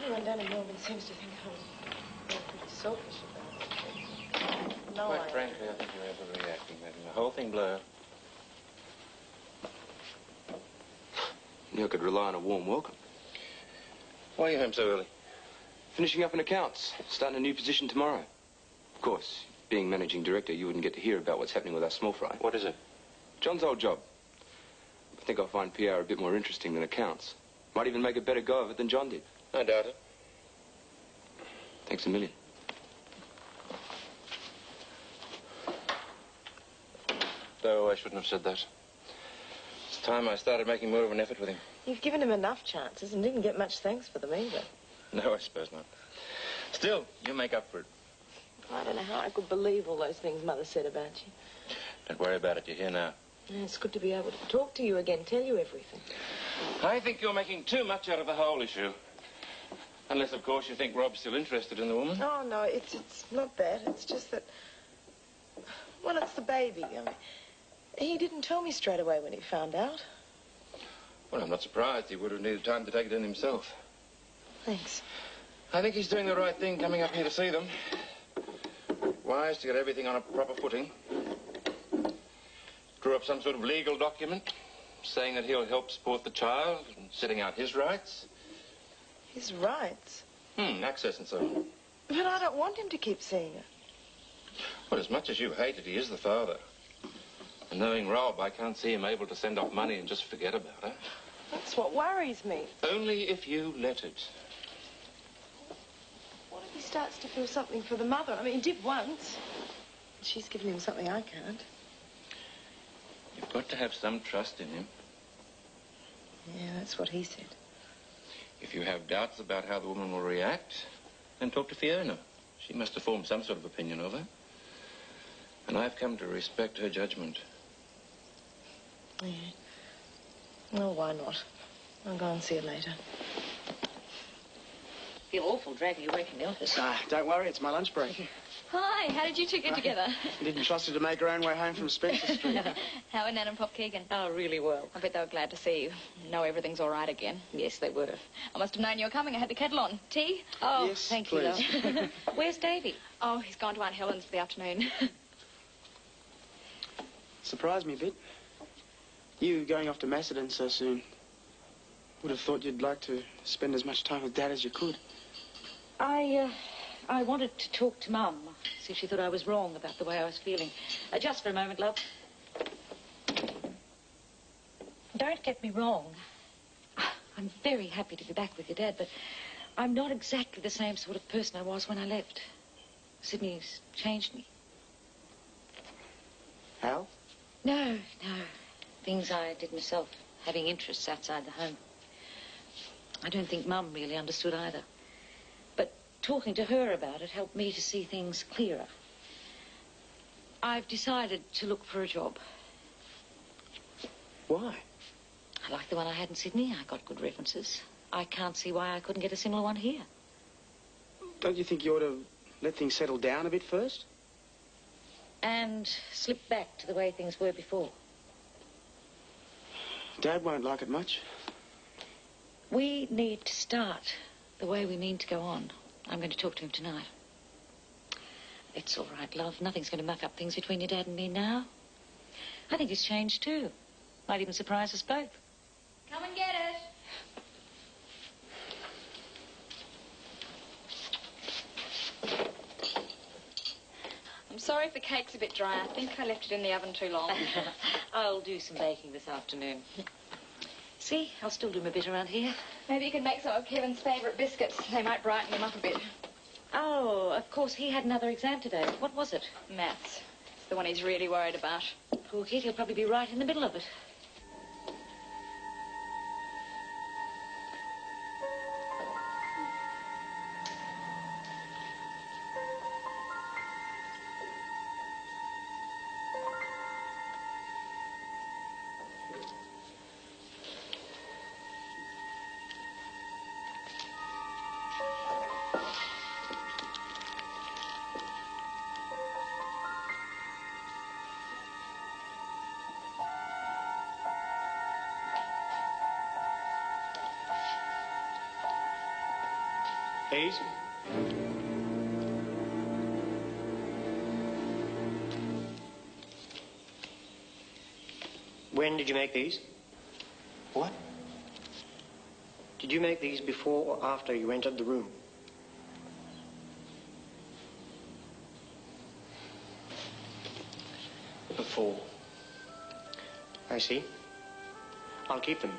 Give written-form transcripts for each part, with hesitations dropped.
Everyone down in Melbourne seems to think I'm pretty selfish about it. No, Quite frankly, I think you're overreacting, letting the whole thing blow. Neil could rely on a warm welcome. Why are you home so early? Finishing up in accounts, starting a new position tomorrow. Of course, being managing director, you wouldn't get to hear about what's happening with our small fry. What is it? John's old job. I think I'll find PR a bit more interesting than accounts. Might even make a better go of it than John did. I doubt it. Thanks a million. Though I shouldn't have said that. It's time I started making more of an effort with him. You've given him enough chances and didn't get much thanks for them either. No, I suppose not. Still, you make up for it. I don't know how I could believe all those things Mother said about you. Don't worry about it. You're here now. Yeah, it's good to be able to talk to you again, tell you everything. I think you're making too much out of the whole issue. Unless, of course, you think Rob's still interested in the woman. Oh, no, it's not that. It's just that... Well, it's the baby. I mean, he didn't tell me straight away when he found out. Well, I'm not surprised. He would have needed time to take it in himself. Thanks. I think he's doing the right thing coming up here to see them. Wise to get everything on a proper footing. Drew up some sort of legal document saying that he'll help support the child and setting out his rights. His rights? Access and so on. But I don't want him to keep seeing her. Well, as much as you hate it, he is the father. And knowing Rob, I can't see him able to send off money and just forget about her. That's what worries me. Only if you let it. What if he starts to feel something for the mother? I mean, he did once. She's given him something I can't. You've got to have some trust in him. Yeah, that's what he said. If you have doubts about how the woman will react, then talk to Fiona. She must have formed some sort of opinion of her. And I've come to respect her judgment. Yeah. Well, why not? I'll go and see her later. Feel awful dragging you away from the office. Don't worry, it's my lunch break. Hi, how did you two get together? Didn't trust her to make her own way home from Spencer Street. How are Nan and Pop Keegan? Oh, really well. I bet they were glad to see you. Know everything's all right again. Yes, they were. I must have known you were coming. I had the kettle on. Tea? Oh, Yes, thank please. you, love. Where's Davy? Oh, he's gone to Aunt Helen's for the afternoon. Surprised me a bit. You going off to Macedon so soon. Would have thought you'd like to spend as much time with Dad as you could. I wanted to talk to Mum, see if she thought I was wrong about the way I was feeling. Just for a moment, love. Don't get me wrong. I'm very happy to be back with your Dad, but I'm not exactly the same sort of person I was when I left. Sydney's changed me. How? No. Things I did myself, having interests outside the home. I don't think Mum really understood either. But talking to her about it helped me to see things clearer. I've decided to look for a job. Why? I like the one I had in Sydney. I got good references. I can't see why I couldn't get a similar one here. Don't you think you ought to let things settle down a bit first? And slip back to the way things were before. Dad won't like it much. We need to start the way we mean to go on. I'm going to talk to him tonight. It's all right, love. Nothing's going to muck up things between your Dad and me now. I think he's changed, too. Might even surprise us both. Come and get it. I'm sorry if the cake's a bit dry. I think I left it in the oven too long. I'll do some baking this afternoon. See, I'll still do my bit around here. Maybe you can make some of Kevin's favourite biscuits. They might brighten him up a bit. Oh, of course, he had another exam today. What was it? Maths. It's the one he's really worried about. Poor kid, he'll probably be right in the middle of it. Please. When did you make these? What? Did you make these before or after you entered the room? Before. I see. I'll keep them.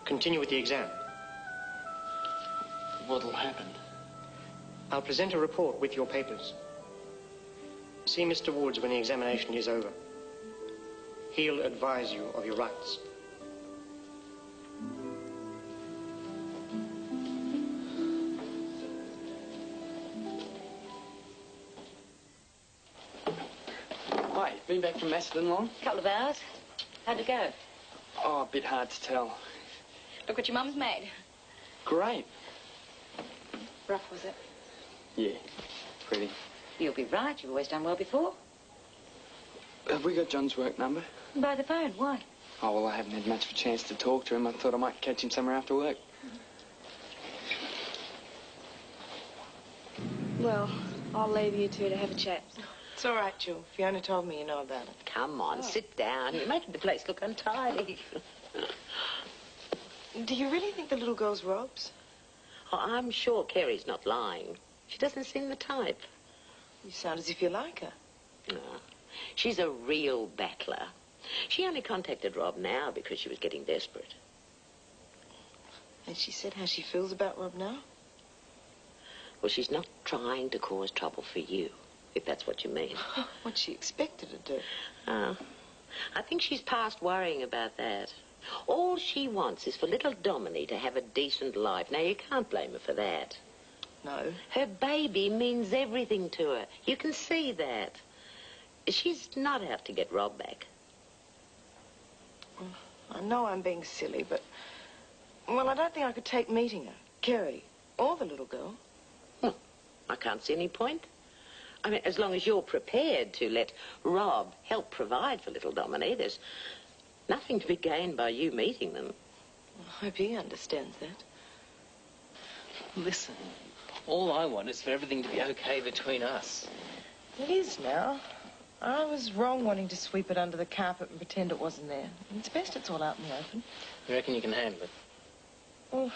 Continue with the exam. What'll happen? I'll present a report with your papers. See Mr. Woods when the examination is over. He'll advise you of your rights. Hi, been back from Macedon long? Couple of hours. How'd it go? Oh, a bit hard to tell. Look what your mum's made. Great. Rough, was it? Yeah, pretty. You'll be right. You've always done well before. Have we got John's work number? By the phone. Why? Oh, well, I haven't had much of a chance to talk to him. I thought I might catch him somewhere after work. Well, I'll leave you two to have a chat. It's all right, Jill. Fiona told me you know about it. Come on, sit down. You're making the place look untidy. Do you really think the little girl's Rob's? Oh, I'm sure Kerry's not lying. She doesn't seem the type. You sound as if you like her. No. She's a real battler. She only contacted Rob now because she was getting desperate. Has she said how she feels about Rob now? Well, she's not trying to cause trouble for you, if that's what you mean. What she expected to do. Oh, I think she's past worrying about that. All she wants is for little Dominic to have a decent life. Now, you can't blame her for that. No. Her baby means everything to her. You can see that. She's not out to get Rob back. I know I'm being silly, but... Well, I don't think I could take meeting her, Kerry, or the little girl. Well, I can't see any point. I mean, as long as you're prepared to let Rob help provide for little Dominic, there's nothing to be gained by you meeting them. I hope he understands that. Listen, all I want is for everything to be okay between us. It is now. I was wrong wanting to sweep it under the carpet and pretend it wasn't there. It's best it's all out in the open. You reckon you can handle it? Well,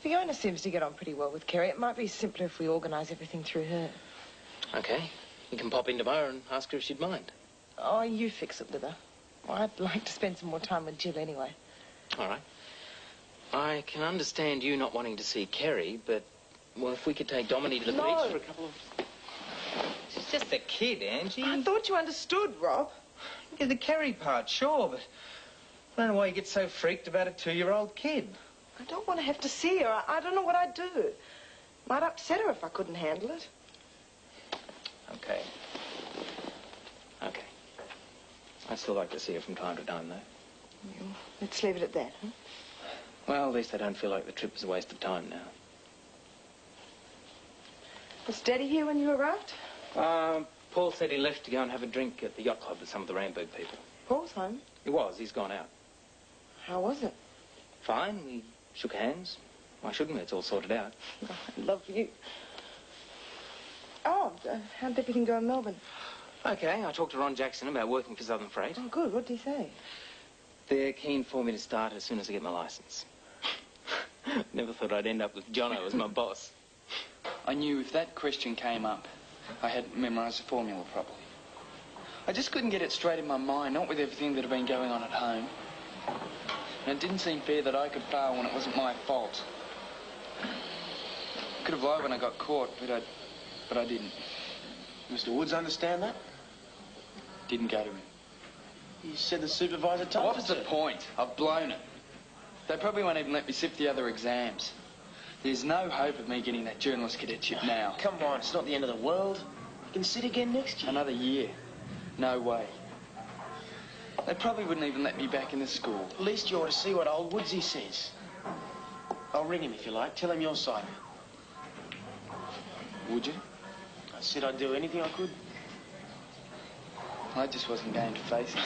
Fiona seems to get on pretty well with Kerry. It might be simpler if we organise everything through her. Okay. You can pop in tomorrow and ask her if she'd mind. Oh, you fix it with her. I'd like to spend some more time with Jill anyway. All right. I can understand you not wanting to see Kerry, but, well, if we could take Dominic to the beach for a couple of... She's just a kid, Angie. I thought you understood, Rob. Yeah, the Kerry part, sure, but I don't know why you get so freaked about a 2-year-old kid. I don't want to have to see her. I don't know what I'd do. Might upset her if I couldn't handle it. Okay. Okay. I'd still like to see her from time to time, though. Well, let's leave it at that, huh? Well, at least I don't feel like the trip is a waste of time now. Was Daddy here when you arrived? Paul said he left to go and have a drink at the yacht club with some of the Rainbow people. Paul's home. He was. He's gone out. How was it? Fine. We shook hands. Why shouldn't we? It's all sorted out. Oh, I love you. Oh, how did everything go in Melbourne? Okay, I talked to Ron Jackson about working for Southern Freight. Oh, good. What did he say? They're keen for me to start as soon as I get my license. Never thought I'd end up with Jono as my boss. I knew if that question came up, I hadn't memorised the formula properly. I just couldn't get it straight in my mind, not with everything that had been going on at home. And it didn't seem fair that I could fail when it wasn't my fault. I could have lied when I got caught, but I didn't. Mr. Woods understand that? Didn't go to him. You said the supervisor told What was the point? I've blown it. They probably won't even let me sit for the other exams. There's no hope of me getting that journalist cadetship now. Come on, it's not the end of the world. You can sit again next year. Another year. No way. They probably wouldn't even let me back in the school. At least you ought to see what old Woodsy says. I'll ring him if you like. Tell him your side. Would you? I said I'd do anything I could. I just wasn't going to face him.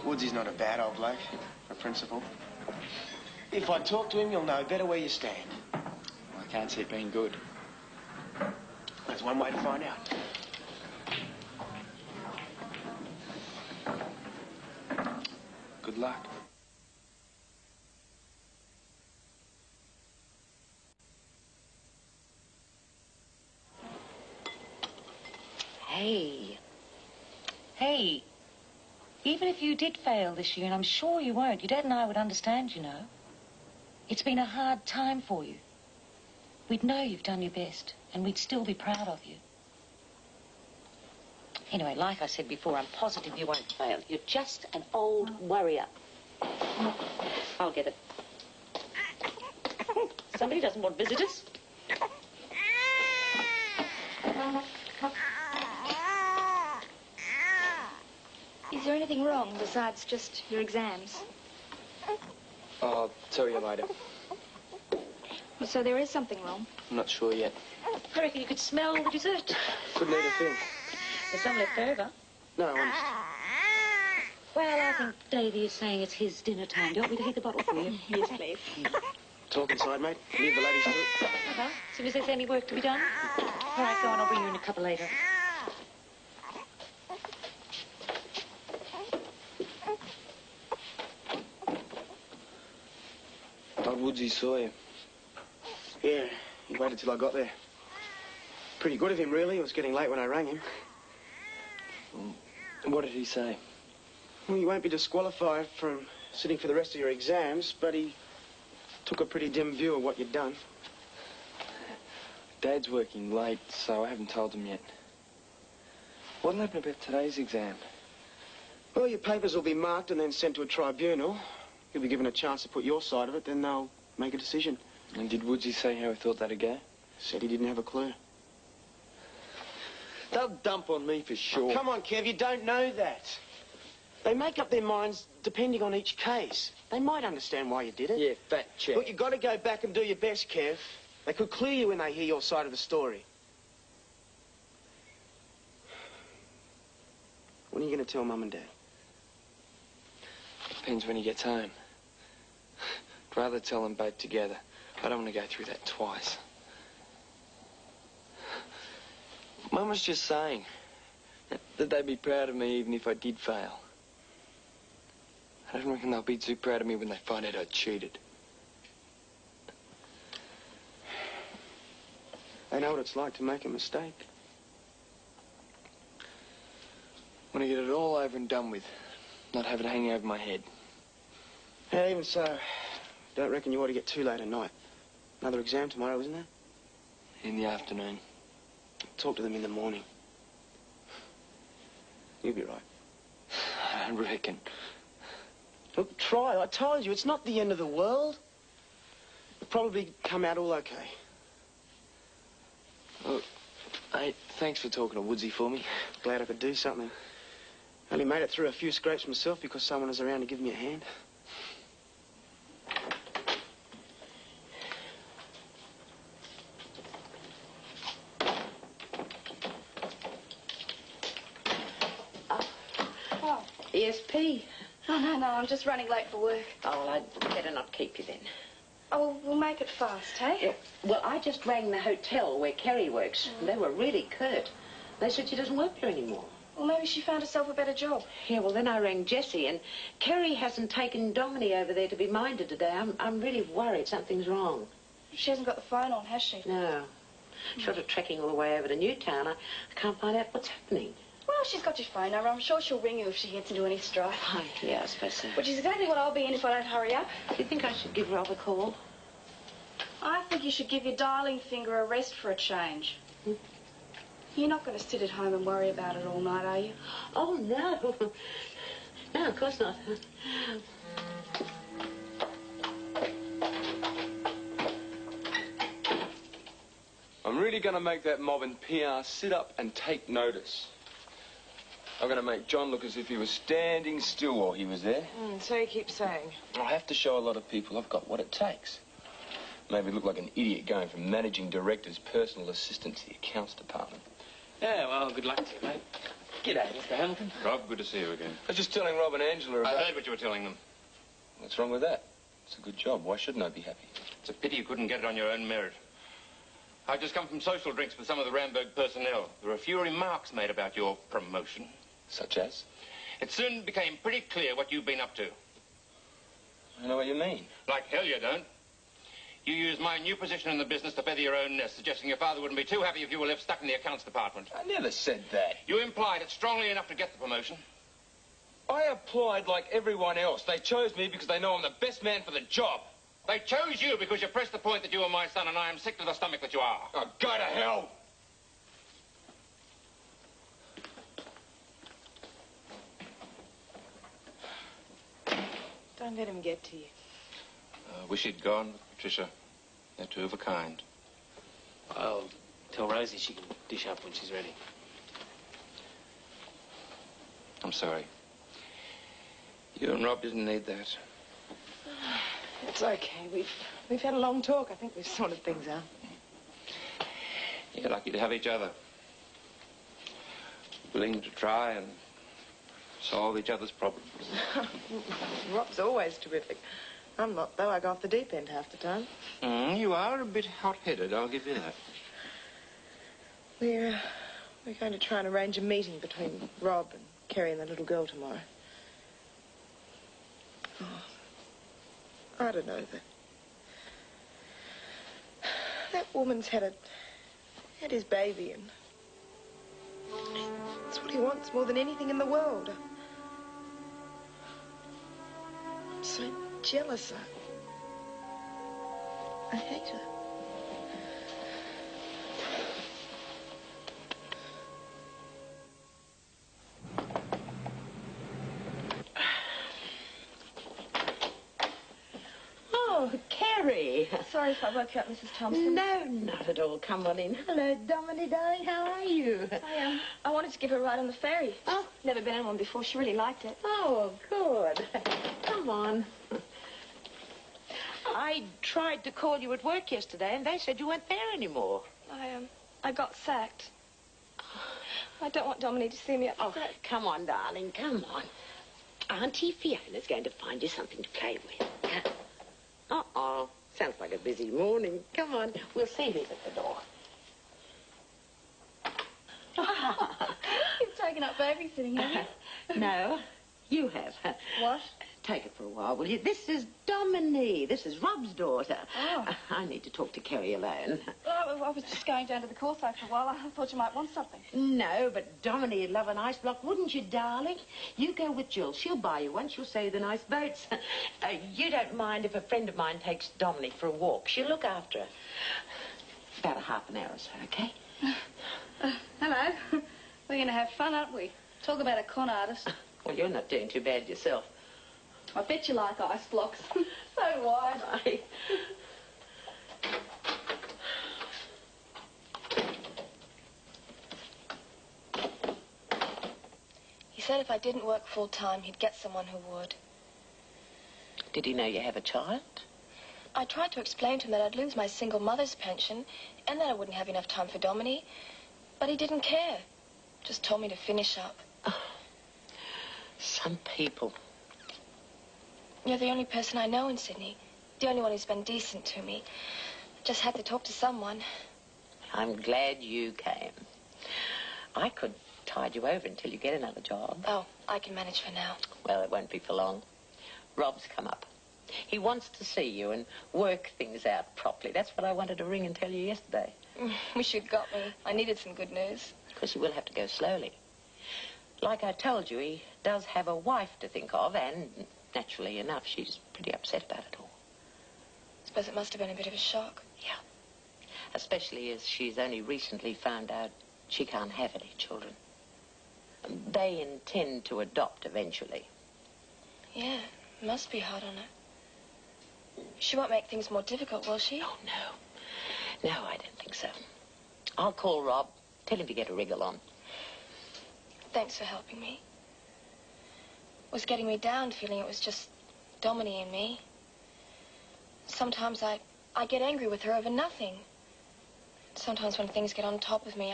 Woodsy's not a bad old bloke, a principal. If I talk to him, you'll know better where you stand. I I can't see it being good. There's one way to find out. Good luck. Hey, even if you did fail this year, and I'm sure you won't, your dad and I would understand, you know. It's been a hard time for you. We'd know you've done your best, and we'd still be proud of you. Anyway, like I said before, I'm positive you won't fail. You're just an old worrier. I'll get it. Somebody doesn't want visitors. Is there anything wrong besides just your exams? I'll tell you later. Well, so there is something wrong. I'm not sure yet. I reckon you could smell the dessert. Couldn't eat a thing. There's some left over. No, honest. Well, I think Davy is saying it's his dinner time. Do you want me to heat the bottle for you? Yes, please. Talk inside, mate. Leave the ladies to it. Okay. As soon as there's any work to be done. All right, go on. I'll bring you in a couple later. Old Woodsy saw you. Yeah, he waited till I got there. Pretty good of him, really. It was getting late when I rang him. What did he say? Well, you won't be disqualified from sitting for the rest of your exams, but he took a pretty dim view of what you'd done. Dad's working late, so I haven't told him yet. What'll happen about today's exam? Well, your papers will be marked and then sent to a tribunal. You'll be given a chance to put your side of it, then they'll make a decision. And did Woodsy say how he thought that'd go? Said he didn't have a clue. They'll dump on me for sure. Oh, come on, Kev, you don't know that. They make up their minds depending on each case. They might understand why you did it. Yeah, fat check. Look, you've got to go back and do your best, Kev. They could clear you when they hear your side of the story. When are you going to tell Mum and Dad? Depends when he gets home. I'd rather tell them both together. I don't want to go through that twice. Mum was just saying that they'd be proud of me even if I did fail. I don't reckon they'll be too proud of me when they find out I cheated. They know what it's like to make a mistake. I want to get it all over and done with, not have it hanging over my head. Yeah, even so, don't reckon you ought to get too late at night. Another exam tomorrow, isn't there? In the afternoon. Talk to them in the morning. You'll be right. I reckon. Look, try. I told you, it's not the end of the world. It'll probably come out all okay. Well, hey, thanks for talking to Woodsy for me. Glad I could do something. Only made it through a few scrapes myself because someone was around to give me a hand. ESP. Oh, no, I'm just running late for work. Oh, well, I'd better not keep you then. Oh, well, we'll make it fast, hey? Yeah. Well, I just rang the hotel where Kerry works. They were really curt. They said she doesn't work here anymore. Well, maybe she found herself a better job. Yeah, well, then I rang Jessie, and Kerry hasn't taken Domini over there to be minded today. I'm really worried something's wrong. She hasn't got the phone on, has she? No. Short of trekking all the way over to Newtown, I can't find out what's happening. Well, she's got your phone number. I'm sure she'll ring you if she gets into any strife. Oh, yeah, I suppose so. Which is exactly what I'll be in if I don't hurry up. Do you think I should give Rob a call? I think you should give your darling finger a rest for a change. You're not going to sit at home and worry about it all night, are you? Oh, no. No, of course not. I'm really going to make that mob in PR sit up and take notice. I'm going to make John look as if he was standing still while he was there. So you keep saying. I'll have to show a lot of people I've got what it takes. Maybe look like an idiot going from managing director's personal assistant to the accounts department. Yeah, well, good luck to you, mate. G'day, Mr. Hamilton. Rob, good to see you again. I was just telling Rob and Angela about... I heard what you were telling them. What's wrong with that? It's a good job. Why shouldn't I be happy? It's a pity you couldn't get it on your own merit. I've just come from social drinks with some of the Ramberg personnel. There were a few remarks made about your promotion. Such as? It soon became pretty clear what you've been up to. I know what you mean. Like hell you don't. You used my new position in the business to feather your own nest, suggesting your father wouldn't be too happy if you were left stuck in the accounts department. I never said that. You implied it strongly enough to get the promotion. I applied like everyone else. They chose me because they know I'm the best man for the job. They chose you because you pressed the point that you were my son, and I am sick to the stomach that you are. Oh, go to hell! Don't let him get to you. I wish he'd gone with Patricia. They're two of a kind. I'll tell Rosie she can dish up when she's ready. I'm sorry. You and Rob didn't need that. It's okay. We've had a long talk. I think we've sorted things out. You're lucky to have each other. Willing to try and solve each other's problems. Rob's always terrific. I'm not, though. I go off the deep end half the time. You are a bit hot-headed, I'll give you that. We're going to try and arrange a meeting between Rob and Kerry and the little girl tomorrow. Oh, I don't know. That woman's had his baby, and it's what he wants more than anything in the world. I'm so jealous. I hate her. Oh, Kerry. Sorry if I woke you up, Mrs. Thompson. No, not at all. Come on in. Hello, Dominic, darling. How are you? I wanted to give her a ride on the ferry. Oh. Never been on one before. She really liked it. Oh, good. Come on. I tried to call you at work yesterday, and they said you weren't there anymore. I got sacked. I don't want Dominique to see me upset. Oh, come on, darling, come on. Auntie Fiona's going to find you something to play with. Uh-oh. Sounds like a busy morning. Come on, we'll see who's at the door. You've taken up babysitting, have you? No, you have. What? Take it for a while, will you? This is Dominique. This is Rob's daughter. Oh. I need to talk to Kerry alone. Well, I was just going down to the Corso for a while. I thought you might want something. No, but Dominique would love an ice block, wouldn't you, darling? You go with Jill. She'll buy you one. She'll show you the nice boats. You don't mind if a friend of mine takes Dominique for a walk. She'll look after her. About a half an hour or so, okay? Hello. We're going to have fun, aren't we? Talk about a con artist. Well, you're not doing too bad yourself. I bet you like ice blocks. So wide. He said if I didn't work full-time, he'd get someone who would. Did he know you have a child? I tried to explain to him that I'd lose my single mother's pension and that I wouldn't have enough time for Dominique. But he didn't care. Just told me to finish up. Oh, some people. You're the only person I know in Sydney. The only one who's been decent to me. Just had to talk to someone. I'm glad you came. I could tide you over until you get another job. Oh, I can manage for now. Well, it won't be for long. Rob's come up. He wants to see you and work things out properly. That's what I wanted to ring and tell you yesterday. Wish you'd got me. I needed some good news. Because you will have to go slowly. Like I told you, he does have a wife to think of, and naturally enough, she's pretty upset about it all. I suppose it must have been a bit of a shock. Yeah. Especially as she's only recently found out she can't have any children. They intend to adopt eventually. Yeah, it must be hard on her. She won't make things more difficult, will she? Oh, no. No, I don't think so. I'll call Rob. Tell him to get a wriggle on. Thanks for helping me. It was getting me down, feeling it was just Dominique and me. Sometimes I get angry with her over nothing. Sometimes when things get on top of me,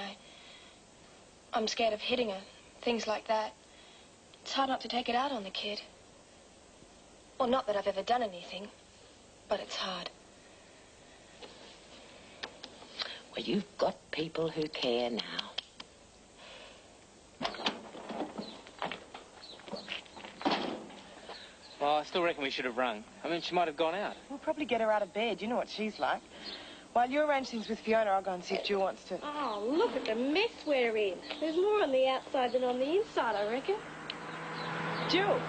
I'm scared of hitting her. Things like that. It's hard not to take it out on the kid. Well, not that I've ever done anything, but it's hard. Well, you've got people who care now. Well, I still reckon we should have rung. I mean, she might have gone out. We'll probably get her out of bed. You know what she's like. While you arrange things with Fiona, I'll go and see if Jill wants to... Oh, look at the mess we're in. There's more on the outside than on the inside, I reckon. Jill!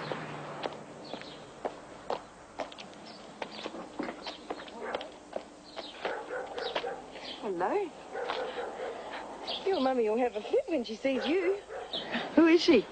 Hello. Your mummy will have a fit when she sees you. Who is she?